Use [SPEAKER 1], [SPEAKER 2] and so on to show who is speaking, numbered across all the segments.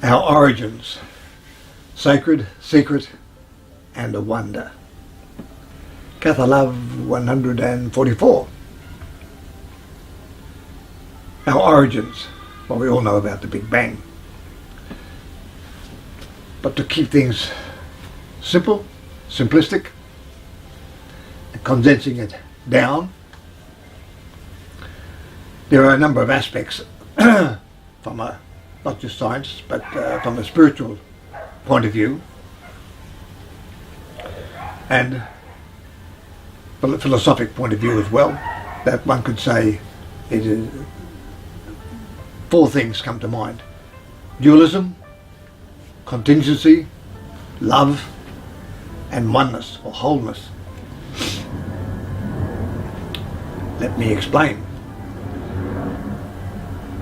[SPEAKER 1] Our origins, sacred, secret, and a wonder. Cathar Love 144. Our origins, well, we all know about the Big Bang. But to keep things simple, simplistic, and condensing it down, there are a number of aspects from a, not just science, but from a spiritual point of view, and from a philosophic point of view as well, that one could say it is, four things come to mind: dualism, contingency, love, and oneness or wholeness. Let me explain.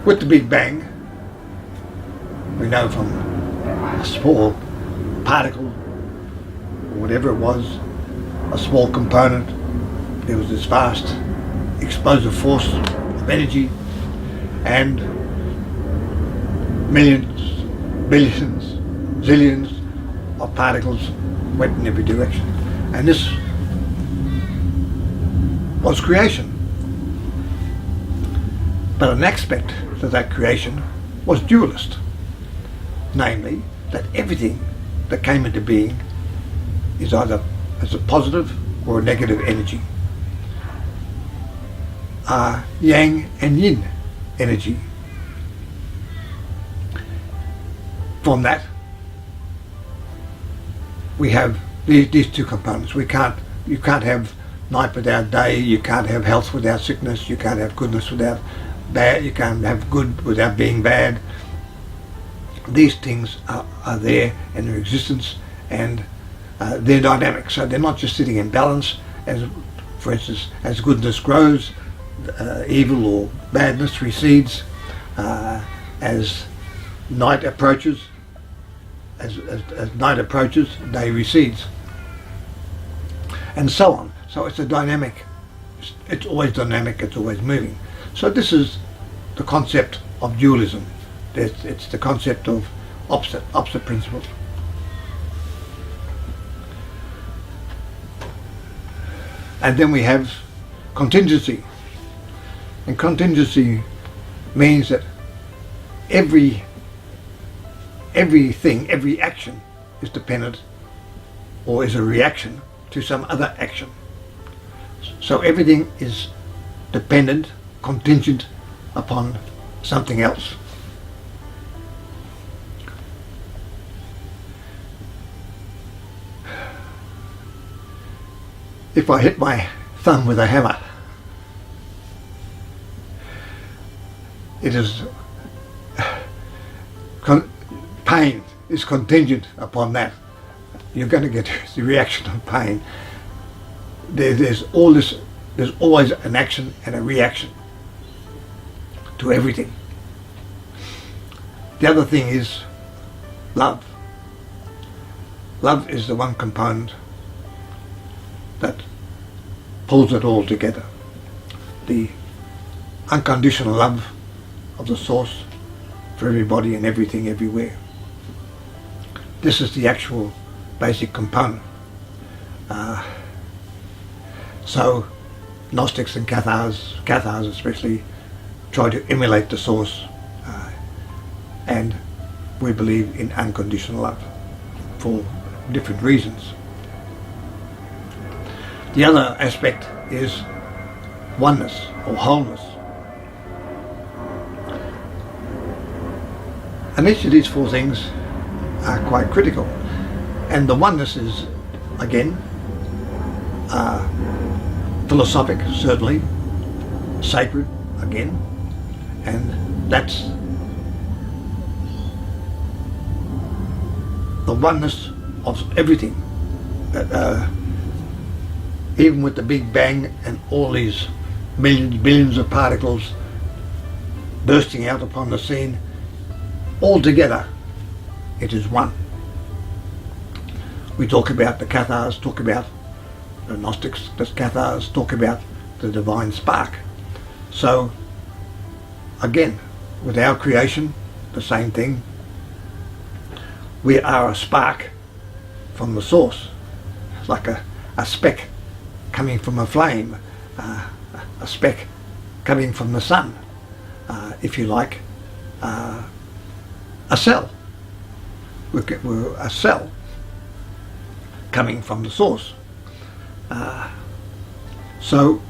[SPEAKER 1] With the Big Bang, we know from a small particle, or whatever it was, a small component, there was this vast explosive force of energy, and millions, billions, zillions of particles went in every direction. And this was creation. But an aspect to that creation was dualist, namely that everything that came into being is either as a positive or a negative energy. Yang and yin energy. From that, we have these two components. You can't have night without day. You can't have health without sickness. You can't have goodness without bad. You can't have good without being bad. These things are there in their existence, and they're dynamic. So they're not just sitting in balance. As, for instance, as goodness grows, evil or badness recedes. As night approaches, as night approaches, day recedes, and so on. So it's a dynamic. It's always dynamic. It's always moving. So this is the concept of dualism. It's the concept of opposite principles. And then we have contingency. And contingency means that every action is dependent or is a reaction to some other action. So everything is dependent, contingent upon something else. If I hit my thumb with a hammer, it is pain is contingent upon that. You're going to get the reaction of pain. There's always an action and a reaction to everything. The other thing is love. Love is the one component that pulls it all together. The unconditional love of the source for everybody and everything everywhere. This is the actual basic component. So Gnostics and Cathars especially, try to emulate the source, and we believe in unconditional love for different reasons. The other aspect is oneness or wholeness. And each of these four things are quite critical. And the oneness is, again, philosophic, certainly, sacred, again, and that's the oneness of everything. Even with the Big Bang and all these millions, billions of particles bursting out upon the scene, all together, it is one. We talk about the Cathars, talk about the Gnostics, the Cathars talk about the divine spark. So, again, with our creation, the same thing. We are a spark from the source, like a speck coming from a flame, a speck coming from the sun, if you like, a cell. We're a cell coming from the source. So,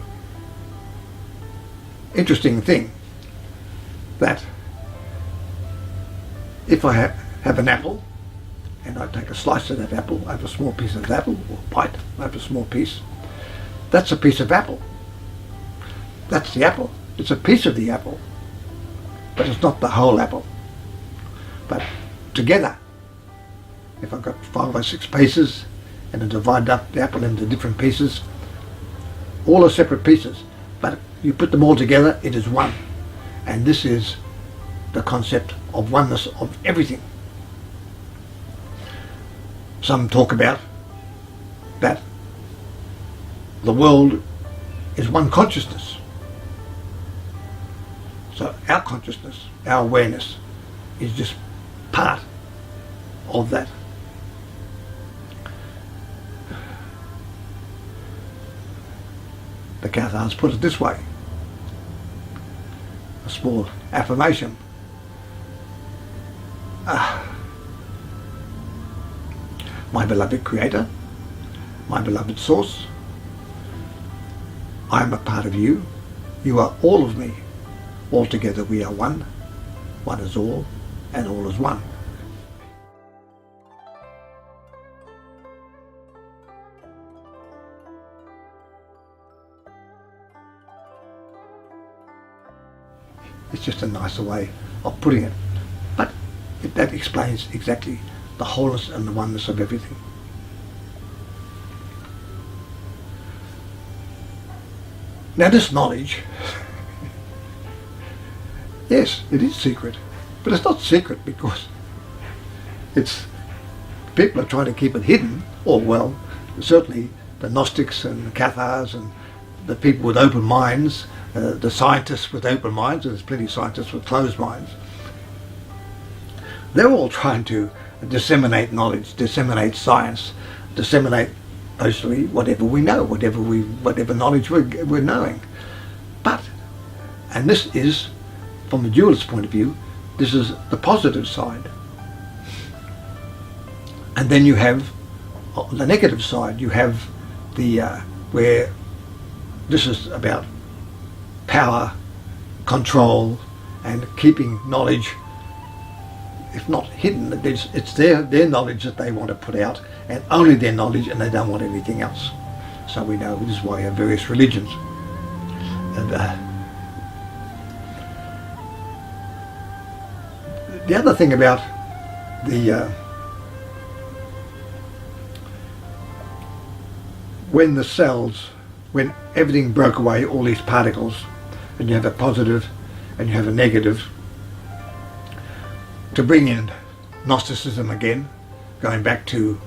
[SPEAKER 1] interesting thing that if I have an apple and I take a slice of that apple, I have a small piece of the apple, or bite, I have a small piece, that's a piece of apple. That's the apple. It's a piece of the apple, but it's not the whole apple. But together, if I've got 5 or 6 pieces and I divide up the apple into different pieces, all are separate pieces, but you put them all together, it is one. And this is the concept of oneness of everything. Some talk about that the world is one consciousness. So our consciousness, our awareness, is just part of that. The Cathars put it this way, a small affirmation. My beloved Creator, my beloved Source, I am a part of you, you are all of me, altogether we are one, one is all, and all is one. It's just a nicer way of putting it, but that explains exactly the wholeness and the oneness of everything. Now this knowledge, yes, it is secret, but it's not secret because people are trying to keep it hidden, or well, certainly the Gnostics and the Cathars and the people with open minds, the scientists with open minds, and there's plenty of scientists with closed minds. They're all trying to disseminate knowledge, disseminate science, disseminate mostly whatever we know, whatever knowledge we're knowing. But, and this is, from the dualist point of view, this is the positive side. And then you have the negative side. You have the where this is about power, control, and keeping knowledge, if not hidden, it's their knowledge that they want to put out, and only their knowledge, and they don't want anything else. So we know this is why you have various religions. And the other thing about the when everything broke away, all these particles, and you have a positive and you have a negative, to bring in Gnosticism again, going back to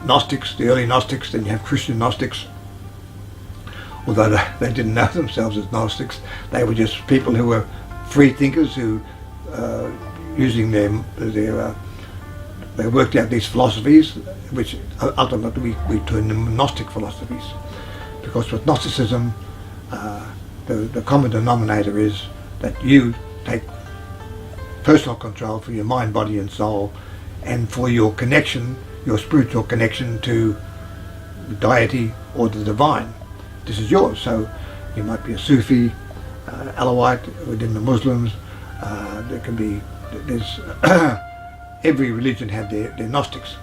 [SPEAKER 1] Gnostics, the early Gnostics, then you have Christian Gnostics. Although they didn't know themselves as Gnostics, they were just people who were free thinkers who, using they worked out these philosophies, which ultimately we term them Gnostic philosophies. Because with Gnosticism, the common denominator is that you take personal control for your mind, body and soul, and for your connection, your spiritual connection to deity or the divine. This is yours. So you might be a Sufi, Alawite within the Muslims. There can be, there's every religion had their Gnostics.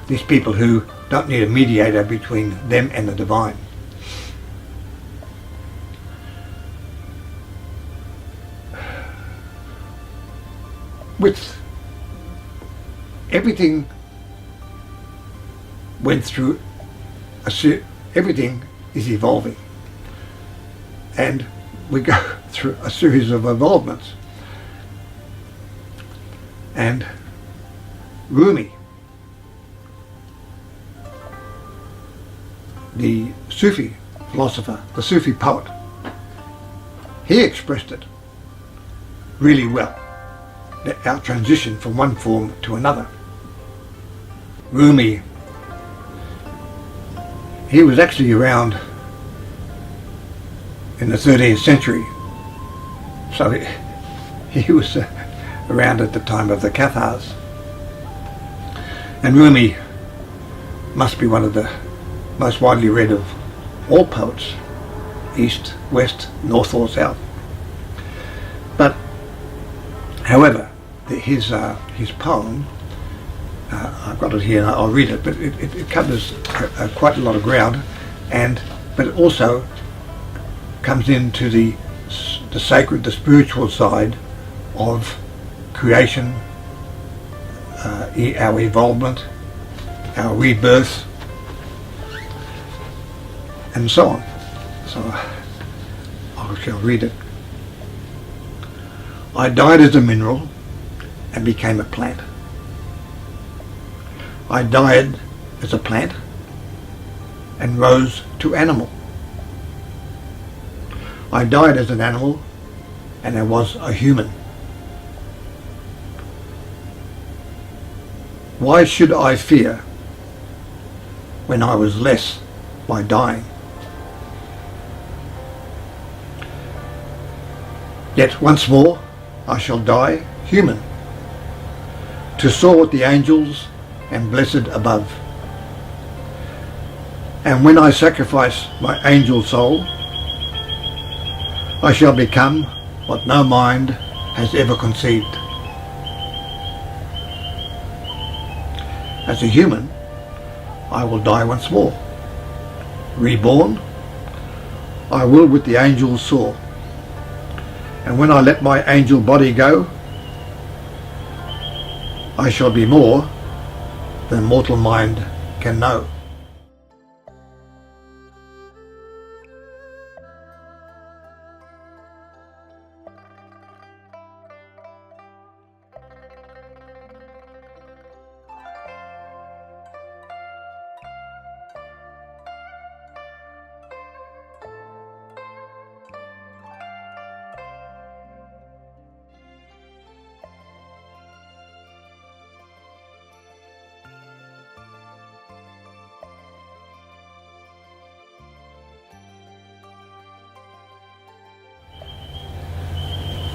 [SPEAKER 1] These people who don't need a mediator between them and the divine. With everything went through everything is evolving, and we go through a series of evolvements. And Rumi, the Sufi philosopher, the Sufi poet, he expressed it really well. our transition from one form to another. Rumi, he was actually around in the 13th century, so he was around at the time of the Cathars. And Rumi must be one of the most widely read of all poets, east, west, north or south. But however, his poem, I've got it here and I'll read it, but it covers quite a lot of ground, but it also comes into the sacred, the spiritual side of creation, our evolvement, our rebirth, and so on. So I shall read it. I died as a mineral and became a plant. I died as a plant and rose to animal. I died as an animal and I was a human. Why should I fear when I was less by dying? Yet once more I shall die human, to soar with the angels and blessed above. And when I sacrifice my angel soul, I shall become what no mind has ever conceived. As a human, I will die once more. Reborn, I will with the angels soar. And when I let my angel body go, I shall be more than mortal mind can know.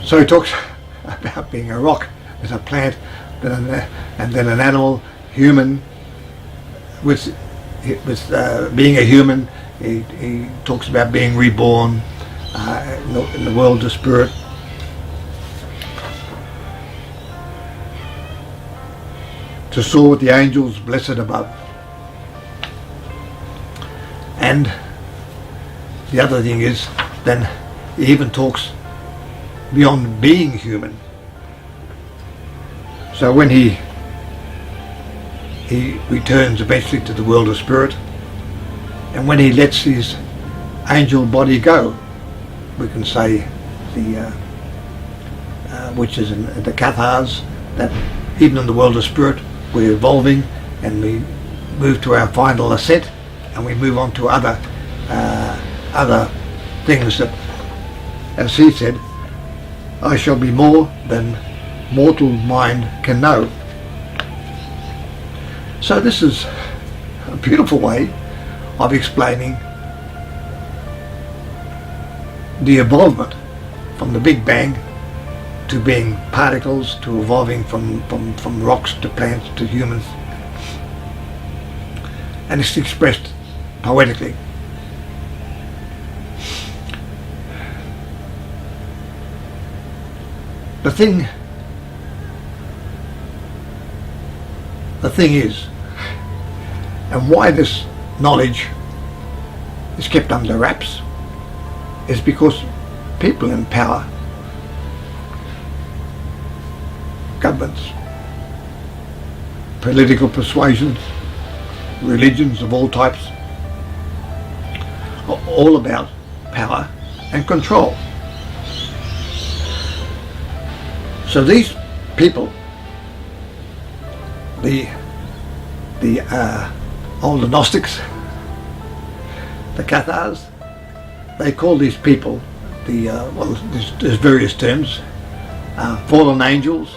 [SPEAKER 1] So he talks about being a rock, as a plant, and then an animal, human. With being a human, he talks about being reborn in the world of spirit. To soar with the angels blessed above. And the other thing is, then he even talks beyond being human. So when he returns eventually to the world of spirit, and when he lets his angel body go, we can say which is in the Cathars, that even in the world of spirit we're evolving and we move to our final ascent, and we move on to other things that, as he said, I shall be more than mortal mind can know. So this is a beautiful way of explaining the evolvement from the Big Bang to being particles, to evolving from rocks to plants to humans. And it's expressed poetically. The thing is, and why this knowledge is kept under wraps, is because people in power, governments, political persuasions, religions of all types, are all about power and control. So these people, the older Gnostics, the Cathars, they call these people there's various terms, fallen angels,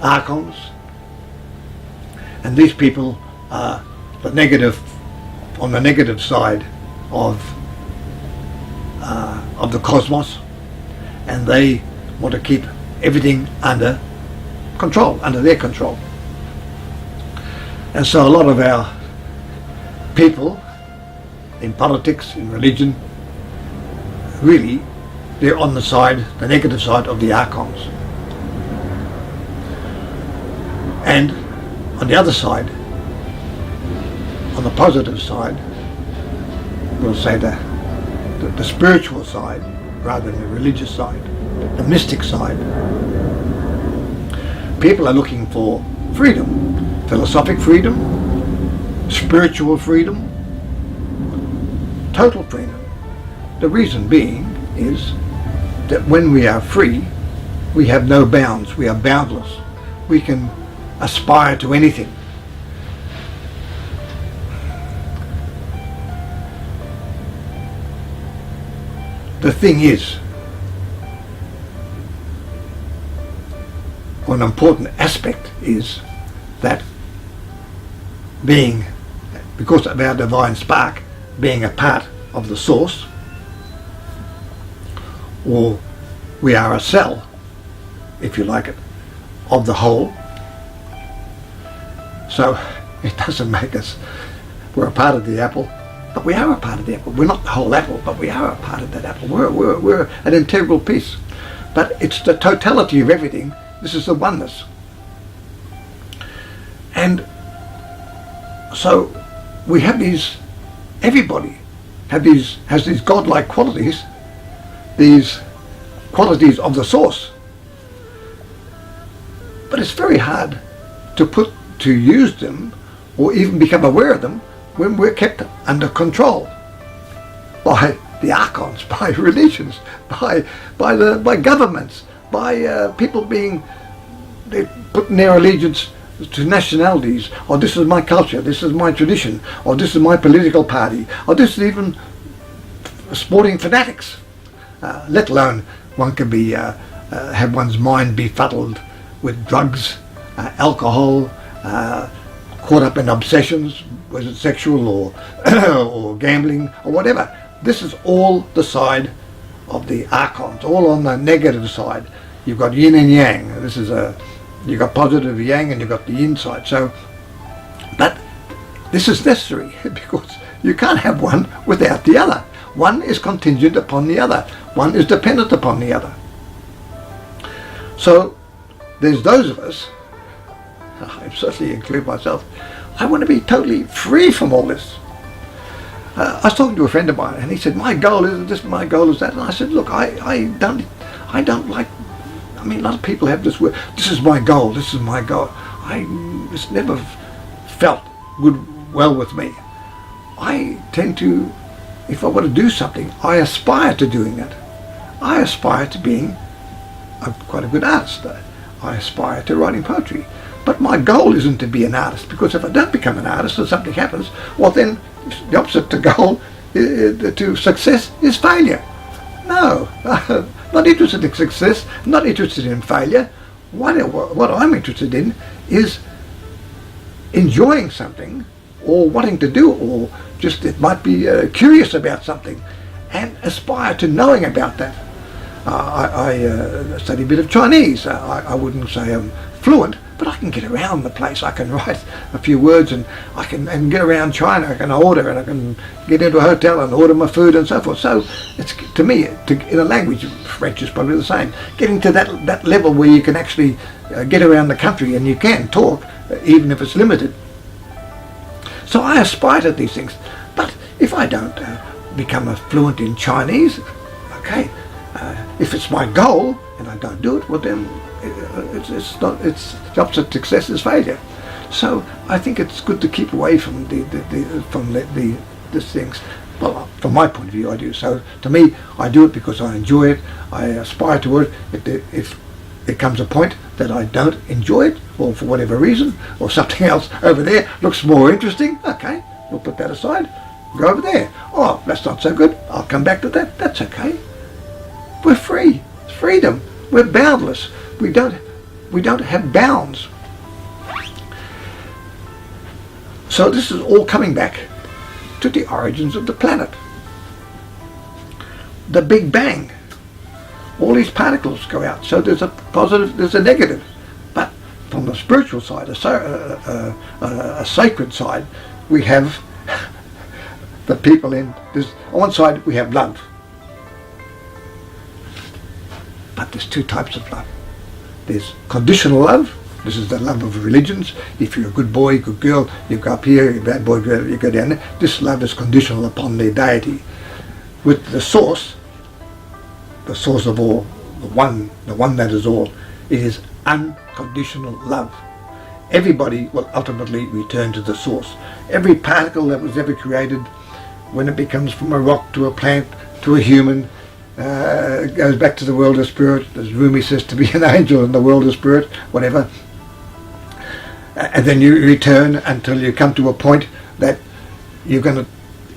[SPEAKER 1] archons, and these people are on the negative side of the cosmos, and they want to keep everything under their control. And so a lot of our people in politics, in religion, really, they're on the negative side of the archons. And on the other side, on the positive side, we'll say the spiritual side rather than the religious side, the mystic side. People are looking for freedom, philosophic freedom, spiritual freedom, total freedom. The reason being is that when we are free, we have no bounds, we are boundless. We can aspire to anything. The thing is, one important aspect is that because of our divine spark, being a part of the source, or we are a cell, if you like it, of the whole. So it doesn't make us, we're a part of the apple, but we are a part of the apple. We're not the whole apple, but we are a part of that apple. We're an integral piece. But it's the totality of everything. This is the oneness. And so we have everybody has these godlike qualities, these qualities of the source. But it's very hard to use them or even become aware of them when we're kept under control by the archons, by religions, by governments, by people they putting their allegiance to nationalities, or this is my culture, this is my tradition, or this is my political party, or this is even sporting fanatics. Let alone one can be have one's mind befuddled with drugs, alcohol, caught up in obsessions, was it sexual or gambling or whatever. This is all the side of the archons, all on the negative side. You've got yin and yang. You've got positive yang and you've got the yin side. So, but this is necessary because you can't have one without the other. One is contingent upon the other. One is dependent upon the other. So there's those of us, I certainly include myself, I want to be totally free from all this. I was talking to a friend of mine and he said, my goal is this, my goal is that. And I said, look, I don't like, I mean, a lot of people have this word, this is my goal, this is my goal. It's never felt well with me. I tend to, if I want to do something, I aspire to doing it. I aspire to being quite a good artist. I aspire to writing poetry. But my goal isn't to be an artist, because if I don't become an artist and something happens, well then the opposite to goal, to success, is failure. No, not interested in success, not interested in failure. What I'm interested in is enjoying something, or wanting to do, or just it might be curious about something, and aspire to knowing about that. I study a bit of Chinese. I wouldn't say I'm fluent, but I can get around the place. I can write a few words and I can get around China. I can order and I can get into a hotel and order my food and so forth. So it's, to me, in a language, French is probably the same, getting to that level where you can actually get around the country and you can talk, even if it's limited. So I aspire to these things. But if I don't become fluent in Chinese, okay, if it's my goal and I don't do it, well then it's the opposite success is failure. So I think it's good to keep away from these things. Well, from my point of view, I do. So to me, I do it because I enjoy it. I aspire to it. If there comes a point that I don't enjoy it, or for whatever reason, or something else over there looks more interesting, okay, we'll put that aside. Go over there. Oh, that's not so good. I'll come back to that. That's okay. We're free. It's freedom. We're boundless. We We don't have bounds. So this is all coming back to the origins of the planet. The Big Bang. All these particles go out. So there's a positive, there's a negative. But from the spiritual side, a sacred side, we have the people in this. On one side we have love. But there's two types of love. There's conditional love. This is the love of religions. If you're a good boy, good girl, you go up here, you're a bad boy, you go down there. This love is conditional upon their deity. With the source of all, the one that is all, it is unconditional love. Everybody will ultimately return to the source. Every particle that was ever created, when it becomes from a rock to a plant to a human, it goes back to the world of spirit, as Rumi says, to be an angel in the world of spirit, whatever. And then you return until you come to a point that you're going to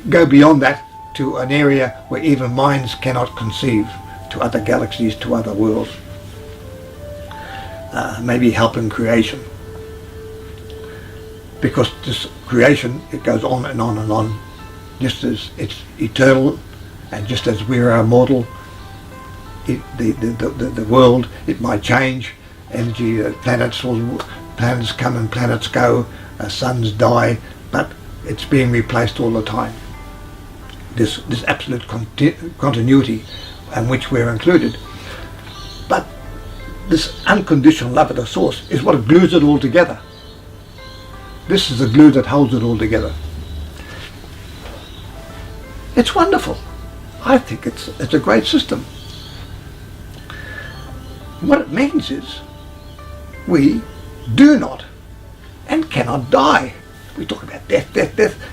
[SPEAKER 1] go beyond that to an area where even minds cannot conceive, to other galaxies, to other worlds. Maybe helping creation. Because this creation, it goes on and on and on, just as it's eternal, and just as we are mortal. The world, it might change. Energy, planets come and planets go, suns die, but it's being replaced all the time. This absolute continuity in which we're included. But this unconditional love of the source is what glues it all together. This is the glue that holds it all together. It's wonderful. I think it's a great system. What it means is we do not and cannot die. We talk about death.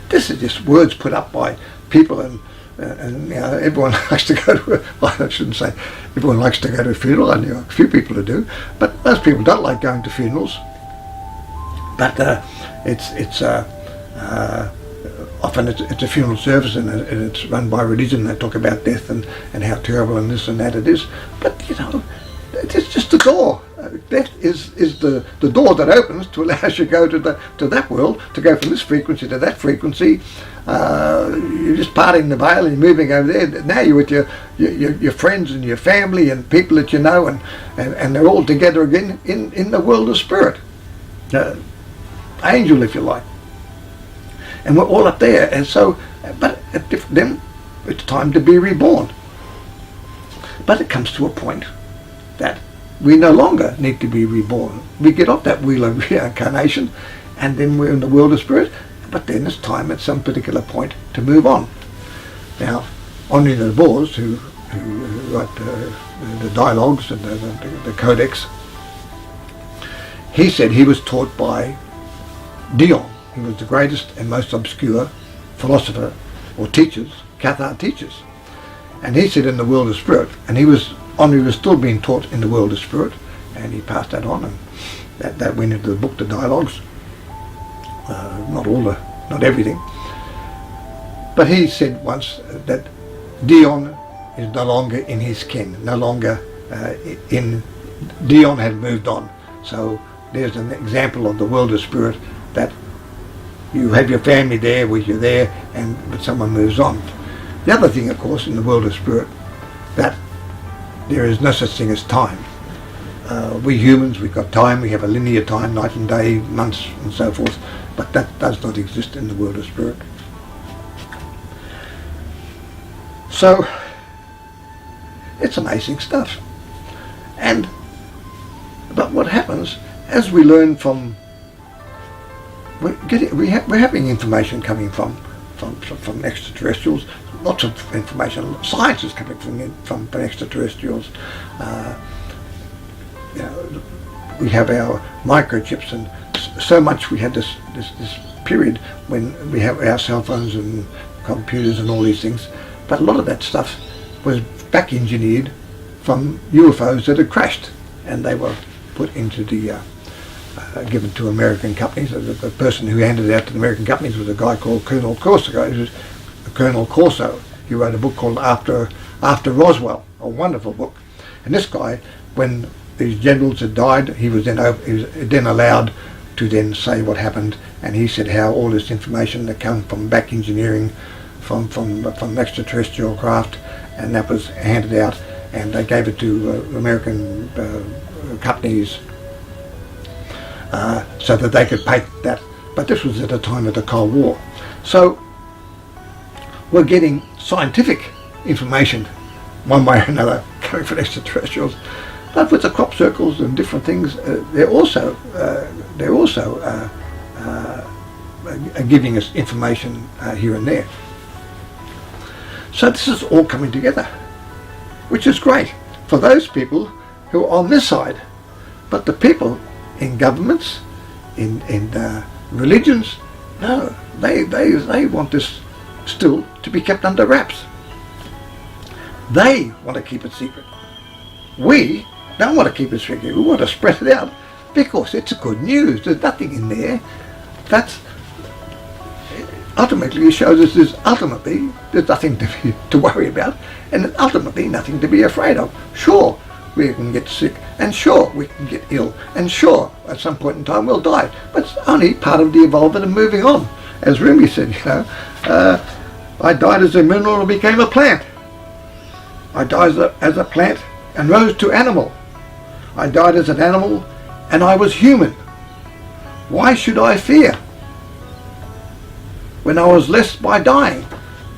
[SPEAKER 1] This is just words put up by people, and you know, everyone likes to go to I shouldn't say everyone likes to go to a funeral. I know a few people who do, but most people don't like going to funerals. But often it's a funeral service, and it's run by religion. They talk about death and how terrible and this and that it is. But you know, it's just a door. Death is the door that opens to allow us to go to that world, to go from this frequency to that frequency. You're just parting the veil and you're moving over there. Now you're with your friends and your family and people that you know, and they're all together again in the world of spirit. Angel, if you like. And we're all up there, and so, but then it's time to be reborn. But it comes to a point that we no longer need to be reborn. We get off that wheel of reincarnation, and then we're in the world of spirit, but then it's time at some particular point to move on. Now, Henri de Boers, who wrote the dialogues and the codex, he said he was taught by Dion. He was the greatest and most obscure philosopher or teachers, Cathar teachers. And he said in the world of spirit, and Henri was still being taught in the world of spirit, and he passed that on, and that went into the book, the dialogues. Not everything. But he said once that Dion is no longer in his ken, no longer Dion had moved on. So there's an example of the world of spirit, that you have your family there, where you're there, but someone moves on. The other thing, of course, in the world of spirit, that there is no such thing as time. We humans, we've got time, we have a linear time, night and day, months and so forth, but that does not exist in the world of spirit. So, it's amazing stuff. But what happens, as we learn from, we're having information coming from extraterrestrials, lots of information. Science is coming from extraterrestrials. You know, we have our microchips, and so much. We had this period when we have our cell phones and computers and all these things, but a lot of that stuff was back engineered from UFOs that had crashed, and they were put into the given to American companies. The person who handed it out to the American companies was a guy called Colonel Corso. He wrote a book called After Roswell, a wonderful book. And this guy, when these generals had died. He was then allowed to then say what happened, and he said how all this information that come from back engineering, from extraterrestrial craft, and that was handed out, and they gave it to American companies so that they could patent that. But this was at the time of the Cold War, so we're getting scientific information one way or another coming from extraterrestrials. But with the crop circles and different things, they're also giving us information here and there. So this is all coming together, which is great for those people who are on this side. But the people in governments, in religions, no, they want this still to be kept under wraps. They want to keep it secret. We don't want to keep it secret. We want to spread it out because it's good news. There's nothing in there that's ultimately shows us there's nothing to worry about, and ultimately nothing to be afraid of. Sure, we can get sick, and sure, we can get ill, and sure, at some point in time we'll die, but it's only part of the evolvement and moving on. As Rumi said, I died as a mineral and became a plant. I died as a plant and rose to animal. I died as an animal and I was human. Why should I fear when I was less by dying?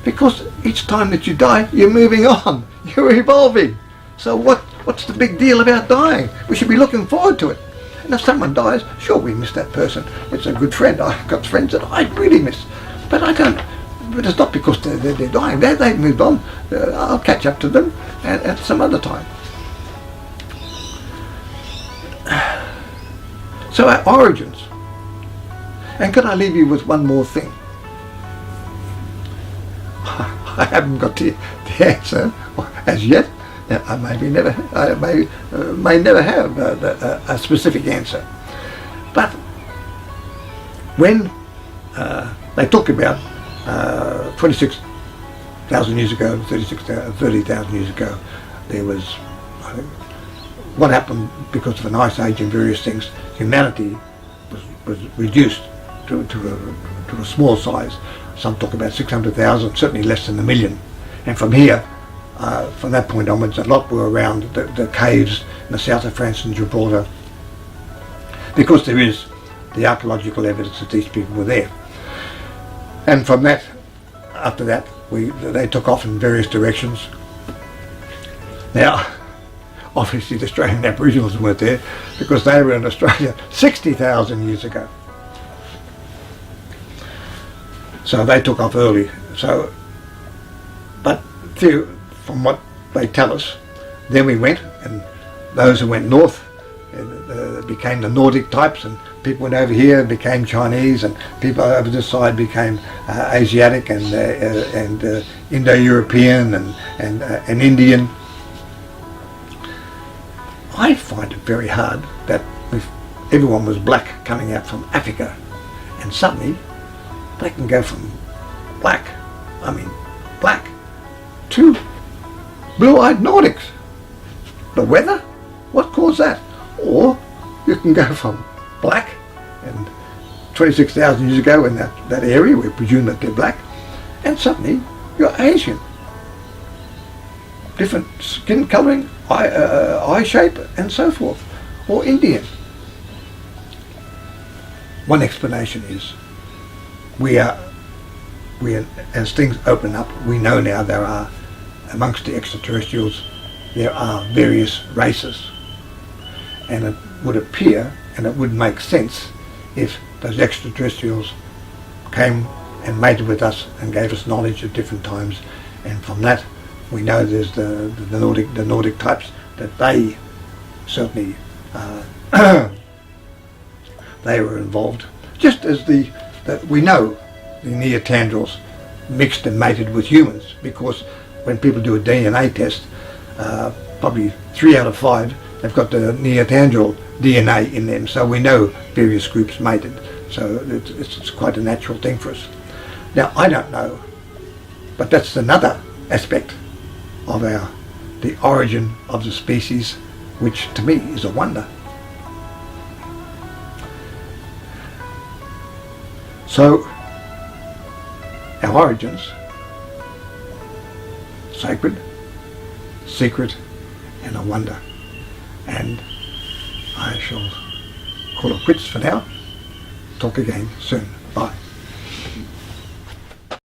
[SPEAKER 1] Because each time that you die, you're moving on, you're evolving. So what's the big deal about dying? We should be looking forward to it. And if someone dies, sure, we miss that person. It's a good friend. I've got friends that I really miss, but I don't. But it's not because they're dying. They've moved on. I'll catch up to them at some other time. So our origins. And can I leave you with one more thing? I haven't got the answer as yet. I may never have a specific answer. But when they talk about 26,000 years ago, 30,000 years ago, there was what happened because of an ice age and various things. Humanity was reduced to a small size. Some talk about 600,000, certainly less than a million. And from here, from that point onwards, a lot were around the caves in the south of France and Gibraltar, because there is the archaeological evidence that these people were there. And from that, after that, they took off in various directions. Now, obviously the Australian Aboriginals weren't there because they were in Australia 60,000 years ago. So they took off early. So, but from what they tell us, then we went, and those who went north became the Nordic types, and people went over here and became Chinese, and people over this side became Asiatic and Indo-European and Indian. I find it very hard that if everyone was black coming out from Africa, and suddenly they can go from black to blue-eyed Nordics. The weather? What caused that? Or you can go from black, and 26,000 years ago in that area, we presume that they're black, and suddenly you're Asian. Different skin colouring, eye shape, and so forth. Or Indian. One explanation is we are, as things open up, we know now there are, amongst the extraterrestrials, there are various races. And it would appear, and it would make sense, if those extraterrestrials came and mated with us and gave us knowledge at different times, and from that we know there's the Nordic types, that they certainly they were involved. Just as we know the Neanderthals mixed and mated with humans, because when people do a DNA test, probably 3 out of 5 they've got the Neanderthal DNA in them, so we know various groups mated. So it's quite a natural thing for us. Now, I don't know, but that's another aspect of the origin of the species which to me is a wonder. So, our origins, sacred, secret, and a wonder. And I shall call it quits for now. Talk again soon. Bye.